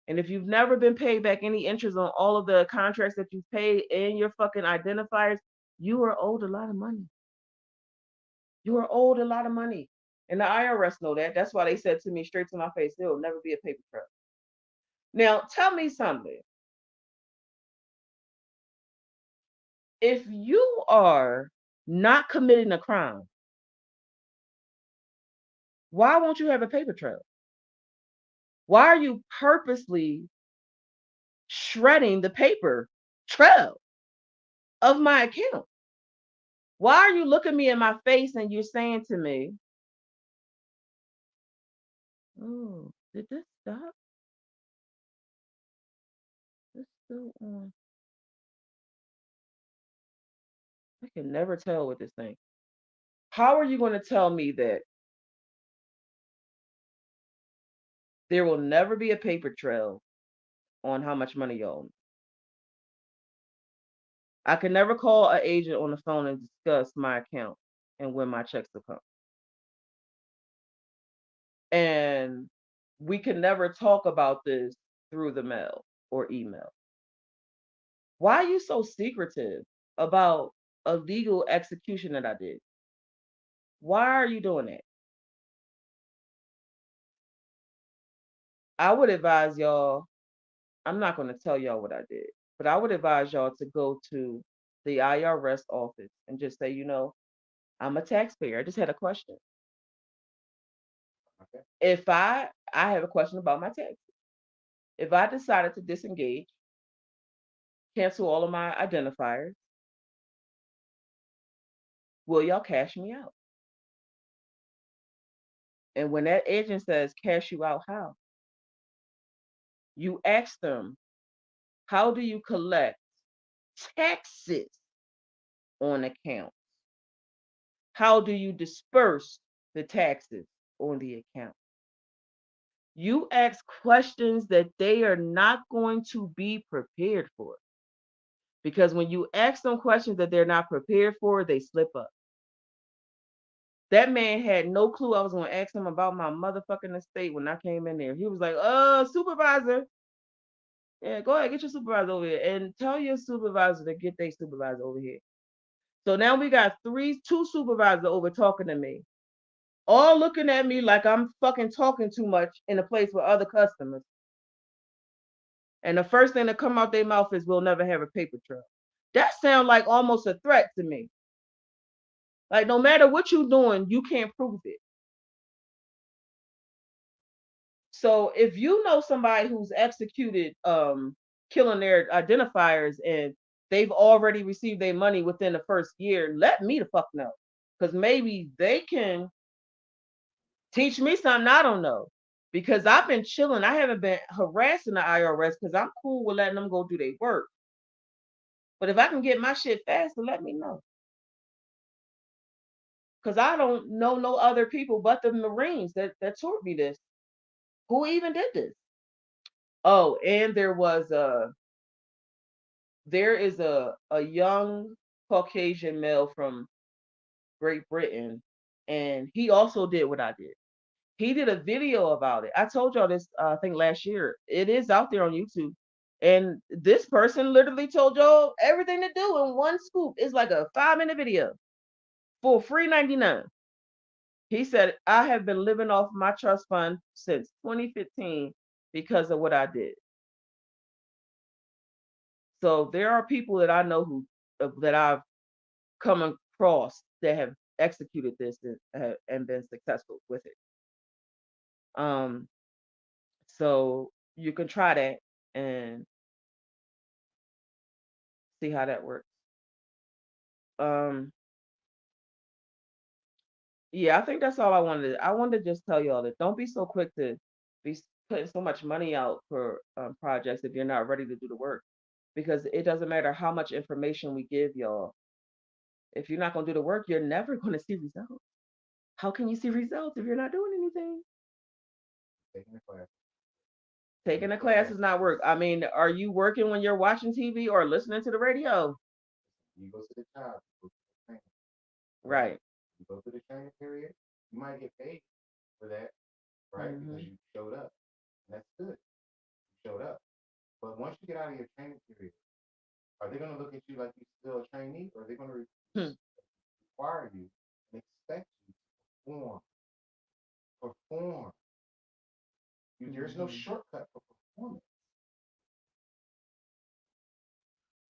And if you've never been paid back any interest on all of the contracts that you've paid in your fucking identifiers, you are owed a lot of money. You are owed a lot of money. And the IRS know that. That's why they said to me straight to my face, there will never be a paper trail. Now, tell me something. If you are not committing a crime, why won't you have a paper trail? Why are you purposely shredding the paper trail of my account? Why are you looking me in my face and you're saying to me, oh, did this stop? It's still on. I can never tell with this thing. How are you going to tell me that there will never be a paper trail on how much money you owe? I can never call an agent on the phone and discuss my account and when my checks will come. And we can never talk about this through the mail or email. Why are you so secretive about a legal execution that I did? Why are you doing that? I would advise y'all, I'm not going to tell y'all what I did, but I would advise y'all to go to the IRS office and just say, I'm a taxpayer. I just had a question. Okay. If I have a question about my taxes. If I decided to disengage, cancel all of my identifiers, will y'all cash me out? And when that agent says cash you out, how? You ask them, how do you collect taxes on accounts? How do you disperse the taxes on the account? You ask questions that they are not going to be prepared for. Because when you ask them questions that they're not prepared for, they slip up. That man had no clue I was going to ask him about my motherfucking estate when I came in there. He was like, supervisor. Yeah, go ahead, get your supervisor over here and tell your supervisor to get their supervisor over here. So now we got two supervisors over talking to me, all looking at me like I'm fucking talking too much in a place with other customers. And the first thing that come out their mouth is, we'll never have a paper trail. That sounds like almost a threat to me. Like, no matter what you're doing, you can't prove it. So if you know somebody who's executed killing their identifiers and they've already received their money within the first year, let me the fuck know. Because maybe they can teach me something I don't know. Because I've been chilling. I haven't been harassing the IRS because I'm cool with letting them go do their work. But if I can get my shit faster, let me know. Because I don't know no other people but the Marines that taught me this. Who even did this? Oh, and there is a young Caucasian male from Great Britain, and he also did what I did. He did a video about it. I told y'all this, I think last year. It is out there on YouTube. And this person literally told y'all everything to do in one scoop. It's like a 5-minute video for free 99. He said, I have been living off my trust fund since 2015 because of what I did. So there are people that I know who that I've come across that have executed this and been successful with it. So you can try that and see how that works. Um, yeah, I think that's all I wanted. I wanted to just tell y'all that don't be so quick to be putting so much money out for projects if you're not ready to do the work, because it doesn't matter how much information we give y'all. If you're not going to do the work, you're never going to see results. How can you see results if you're not doing anything? Taking a class. Taking a class is not work. I mean, are you working when you're watching TV or listening to the radio? You go to the job, you go to the training. Right. You go through the training period, you might get paid for that, right? Because you showed up. And that's good. You showed up. But once you get out of your training period, are they going to look at you like you're still a trainee, or are they going to require you and expect you to perform? There's no shortcut for performance.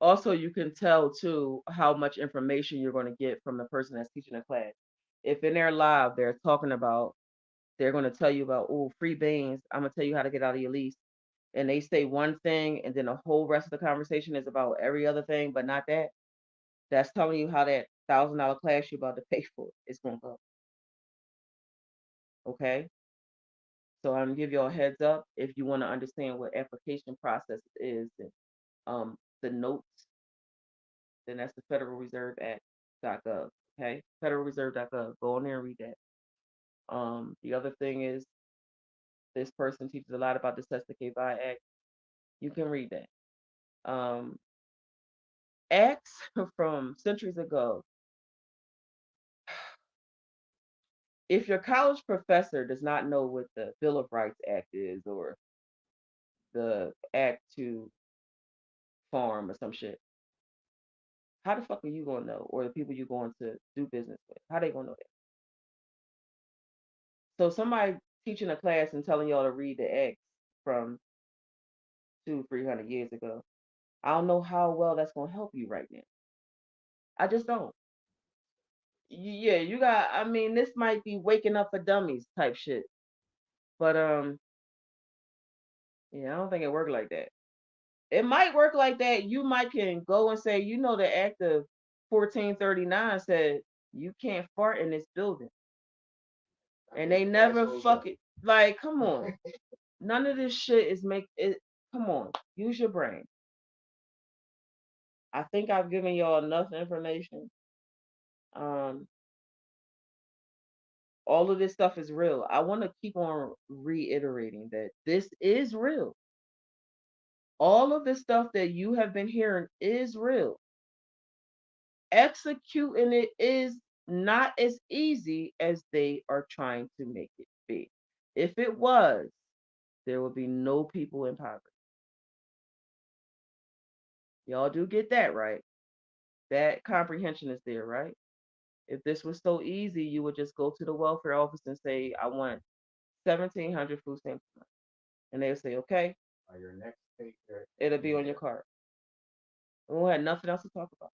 Also, you can tell too how much information you're going to get from the person that's teaching the class. If in their live they're talking about, they're going to tell you about, oh, free beans, I'm going to tell you how to get out of your lease, and they say one thing and then the whole rest of the conversation is about every other thing but not that, that's telling you how that $1,000 class you're about to pay for is going to go. Okay, so I'm gonna give you a heads up if you want to understand what application process is and the notes, then that's the Federal Reserve Act.gov. Okay, federalreserve.gov. Go on there and read that. The other thing is, this person teaches a lot about the Testificate by Act. You can read that. Acts from centuries ago. If your college professor does not know what the Bill of Rights Act is or the Act to Farm or some shit, how the fuck are you gonna know? Or the people you're going to do business with, how they gonna know that? So somebody teaching a class and telling y'all to read the Acts from 200-300 years ago, I don't know how well that's gonna help you right now. I just don't. Yeah, you got. I mean, this might be waking up for dummies type shit, but Yeah, I don't think it worked like that. It might work like that. You might can go and say, the Act of 1439 said you can't fart in this building, I and mean, they never assholes up. fucking like. Come on, none of this shit is make it. Come on, use your brain. I think I've given y'all enough information. Um, all of this stuff is real. I want to keep on reiterating that this is real. All of the stuff that you have been hearing is real. Executing it is not as easy as they are trying to make it be. If it was, there would be no people in poverty. Y'all do get that, right? That comprehension is there, right? If this was so easy, you would just go to the welfare office and say, I want 1,700 food stamps. And they'll say, okay, Your next paycheck. it'll be on your card. We won't have nothing else to talk about.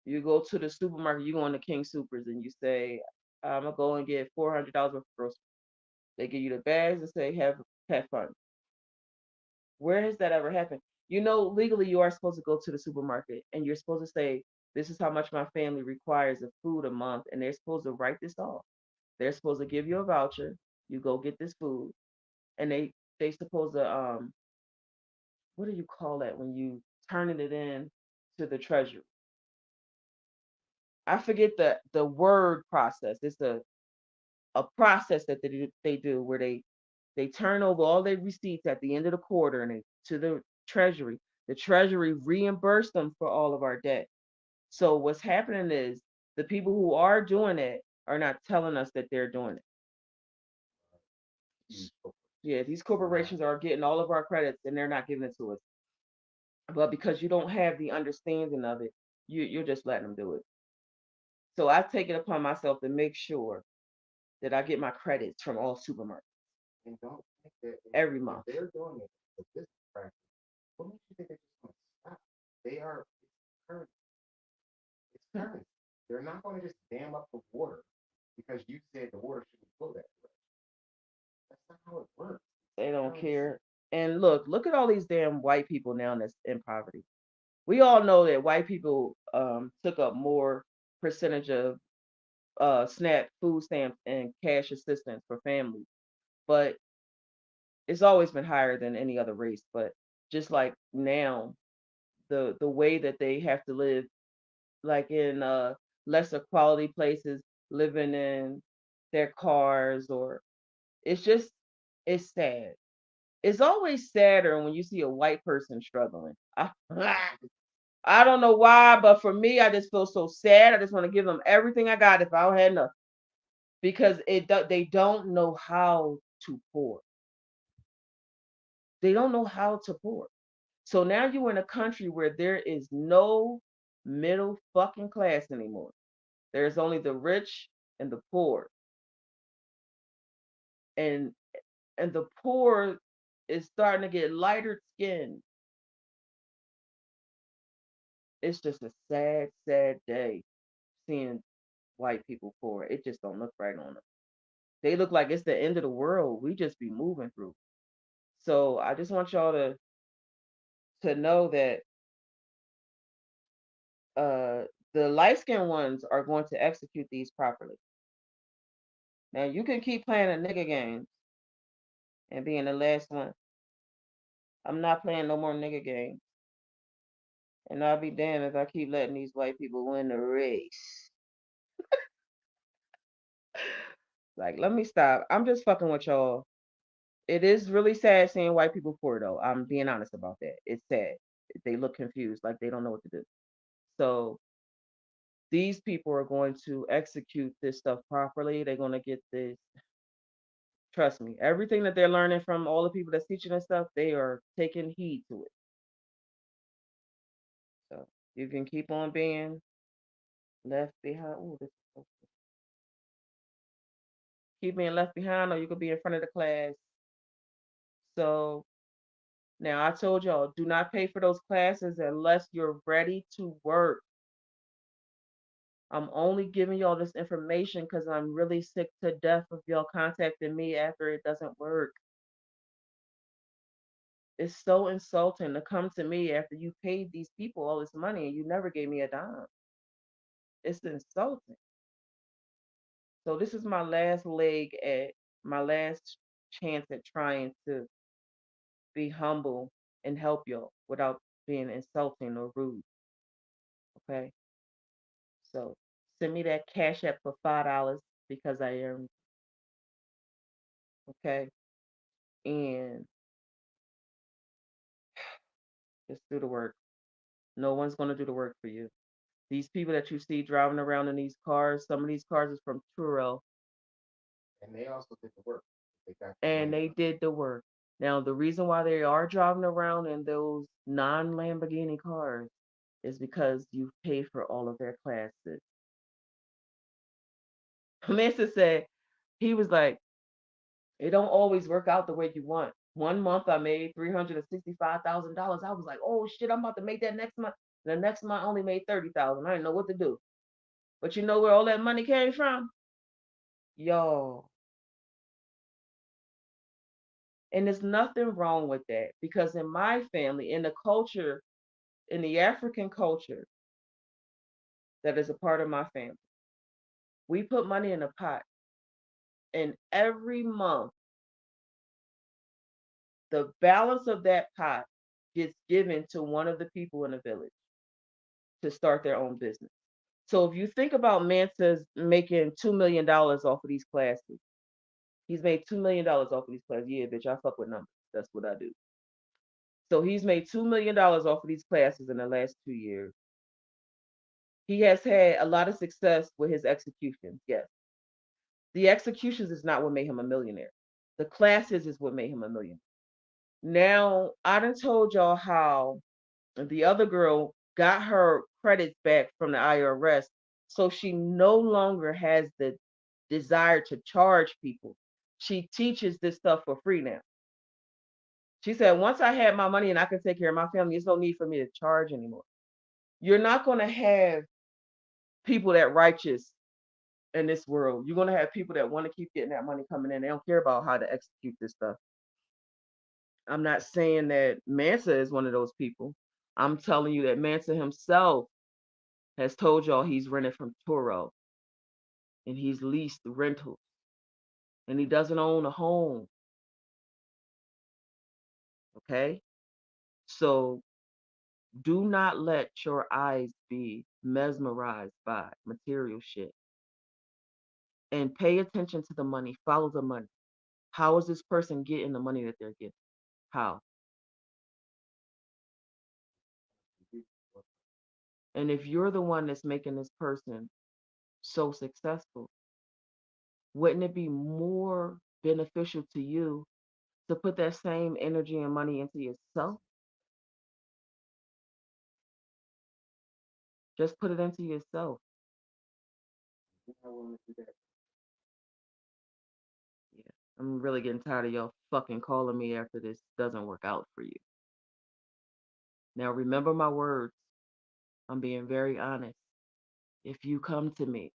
You go to the supermarket, you go on the King Supers and you say, I'm gonna go and get $400 worth of groceries. They give you the bags and say, have fun. Where has that ever happened? Legally you are supposed to go to the supermarket and you're supposed to say, this is how much my family requires of food a month, and they're supposed to write this off. They're supposed to give you a voucher. You go get this food, and they supposed to what do you call that when you turning it in to the treasury? I forget the word process. It's a process that they do where they turn over all their receipts at the end of the quarter and to the treasury. The treasury reimbursed them for all of our debt. So what's happening is the people who are doing it are not telling us that they're doing it. Yeah, these corporations are getting all of our credits and they're not giving it to us. But because you don't have the understanding of it, you're just letting them do it. So I take it upon myself to make sure that I get my credits from all supermarkets And don't think that every month. if they're doing it, the business practice, what makes you think they're just going to stop? They are, it's currency. It's currency. They're not going to just dam up the water because you said the water shouldn't flow that way. That's not how it works. They don't Currency. care. And look at all these damn white people now that's in poverty. We all know that white people took up more percentage of SNAP food stamps and cash assistance for families, but it's always been higher than any other race. But just like now, the way that they have to live, like in lesser quality places, living in their cars, or it's just it's sad. It's always sadder when you see a white person struggling. I don't know why, but for me, I just feel so sad. I just want to give them everything I got if I had enough, because they don't know how to pour. They don't know how to pour. So now you're in a country where there is no middle fucking class anymore. There's only the rich and the poor, and the poor is starting to get lighter skin. It's just a sad, sad day seeing white people poor. It just don't look right on them. They look like it's the end of the world. We just be moving through. So I just want y'all to know that uh the light skinned ones are going to execute these properly. Now you can keep playing a nigga games and being the last one. I'm not playing no more nigga games. And I'll be damned if I keep letting these white people win the race. Like, let me stop. I'm just fucking with y'all. It is really sad seeing white people poor, though. I'm being honest about that. It's sad. They look confused, like they don't know what to do. So these people are going to execute this stuff properly. They're going to get this. Trust me, everything that they're learning from all the people that's teaching this stuff, they are taking heed to it. So you can keep on being left behind. Ooh, this is so keep being left behind, or you could be in front of the class. So now I told y'all, do not pay for those classes unless you're ready to work. I'm only giving y'all this information because I'm really sick to death of y'all contacting me after it doesn't work. It's so insulting to come to me after you paid these people all this money and you never gave me a dime. It's insulting. So this is my last leg at my last chance at trying to be humble and help y'all without being insulting or rude. Okay. So send me that cash app for $5 because I am okay. And just do the work. No one's gonna do the work for you. These people that you see driving around in these cars, some of these cars is from Turo, And they also did the work. They got the and money. they did the work. Now, the reason why they are driving around in those non Lamborghini cars is because you pay for all of their classes. Manson said, he was like, it don't always work out the way you want. One month I made $365,000. I was like, oh shit, I'm about to make that next month. The next month I only made 30,000. I didn't know what to do. But you know where all that money came from? Y'all. And there's nothing wrong with that because in my family, in the culture, in the African culture that is a part of my family, we put money in a pot. And every month, the balance of that pot gets given to one of the people in the village to start their own business. So if you think about Mansa's making $2 million off of these classes, he's made $2 million off of these classes. Yeah, bitch, I fuck with numbers. That's what I do. So he's made $2 million off of these classes in the last 2 years. He has had a lot of success with his executions. Yes, the executions is not what made him a millionaire. The classes is what made him a millionaire. Now I done told y'all how the other girl got her credits back from the IRS, so she no longer has the desire to charge people. She teaches this stuff for free now. She said, once I had my money and I can take care of my family, there's no need for me to charge anymore. You're not going to have people that righteous in this world. You're going to have people that want to keep getting that money coming in. They don't care about how to execute this stuff. I'm not saying that Mansa is one of those people. I'm telling you that Mansa himself has told y'all he's rented from Turo and he's leased rentals and he doesn't own a home. Okay? So do not let your eyes be mesmerized by material shit and pay attention to the money. Follow the money. How is this person getting the money that they're getting? How? And if you're the one that's making this person so successful, wouldn't it be more beneficial to you to put that same energy and money into yourself? Just put it into yourself. You're not willing to do that. Yeah. I'm really getting tired of y'all fucking calling me after this doesn't work out for you. Now remember my words. I'm being very honest. If you come to me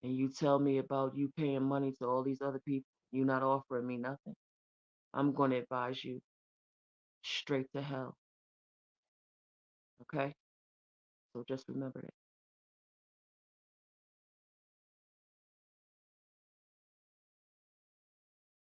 and you tell me about you paying money to all these other people, you not offering me nothing, I'm going to advise you straight to hell. Okay? So just remember that.